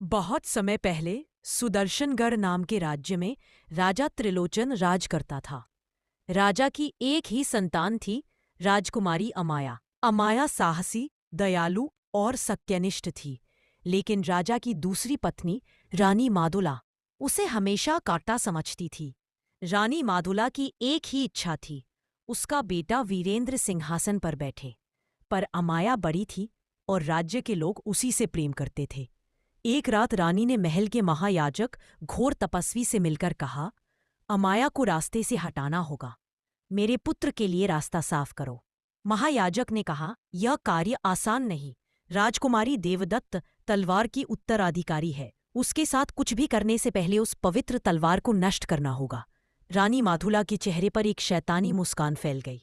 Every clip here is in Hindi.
बहुत समय पहले सुदर्शनगढ़ नाम के राज्य में राजा त्रिलोचन राज करता था। राजा की एक ही संतान थी, राजकुमारी अमाया। अमाया साहसी, दयालु और सत्यनिष्ठ थी, लेकिन राजा की दूसरी पत्नी रानी मादुला उसे हमेशा कांटा समझती थी। रानी मादुला की एक ही इच्छा थी, उसका बेटा वीरेंद्र सिंहासन पर बैठे। पर अमाया बड़ी थी और राज्य के लोग उसी से प्रेम करते थे। एक रात रानी ने महल के महायाजक घोर तपस्वी से मिलकर कहा, अमाया को रास्ते से हटाना होगा। मेरे पुत्र के लिए रास्ता साफ करो। महायाजक ने कहा, यह कार्य आसान नहीं। राजकुमारी देवदत्त तलवार की उत्तराधिकारी है। उसके साथ कुछ भी करने से पहले उस पवित्र तलवार को नष्ट करना होगा। रानी माधुला के चेहरे पर एक शैतानी मुस्कान फैल गई।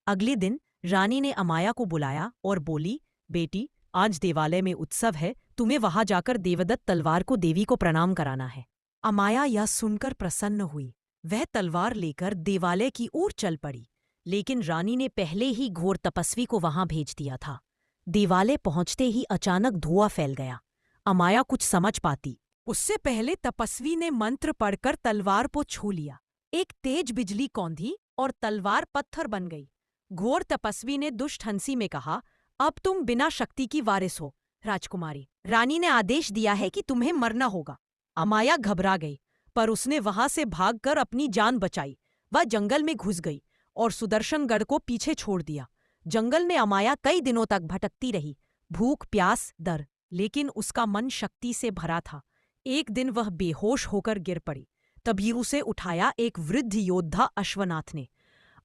अगले दिन रानी ने अमाया को बुलाया और बोली, बेटी, आज देवालय में उत्सव है, तुम्हें वहां जाकर देवदत्त तलवार को देवी को प्रणाम कराना है। अमाया यह सुनकर प्रसन्न हुई। वह तलवार लेकर देवालय की ओर चल पड़ी, लेकिन रानी ने पहले ही घोर तपस्वी को वहां भेज दिया था। देवालय पहुंचते ही अचानक धुआं फैल गया। अमाया कुछ समझ पाती उससे पहले तपस्वी ने मंत्र पढ़कर तलवार को छू लिया। एक तेज बिजली कौंधी और तलवार पत्थर बन गई। घोर तपस्वी ने दुष्ट हंसी में कहा, अब तुम बिना शक्ति की वारिस हो। राजकुमारी, रानी ने आदेश दिया है कि तुम्हें मरना होगा। अमाया घबरा गई, पर उसने वहां से भागकर अपनी जान बचाई। वह जंगल में घुस गई और सुदर्शनगढ़ को पीछे छोड़ दिया। जंगल में अमाया कई दिनों तक भटकती रही, भूख, प्यास, डर, लेकिन उसका मन शक्ति से भरा था। एक दिन वह बेहोश होकर गिर पड़ी। तभी उसे उठाया एक वृद्ध योद्धा अश्वनाथ ने।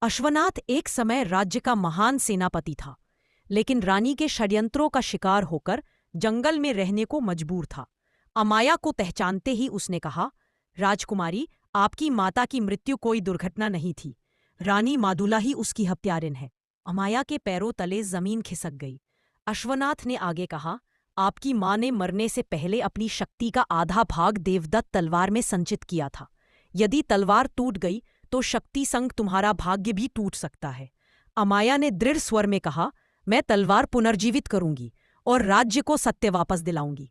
अश्वनाथ एक समय राज्य का महान सेनापति था, लेकिन रानी के षड्यंत्रों का शिकार होकर जंगल में रहने को मजबूर था। अमाया को पहचानते ही उसने कहा, राजकुमारी, आपकी माता की मृत्यु कोई दुर्घटना नहीं थी। रानी मादुला ही उसकी हत्यारिन है। अमाया के पैरों तले जमीन खिसक गई। अश्वनाथ ने आगे कहा, आपकी मां ने मरने से पहले अपनी शक्ति का आधा भाग देवदत्त तलवार में संचित किया था। यदि तलवार टूट गई तो शक्ति संग तुम्हारा भाग्य भी टूट सकता है। अमाया ने दृढ़ स्वर में कहा, मैं तलवार पुनर्जीवित करूंगी और राज्य को सत्य वापस दिलाऊंगी।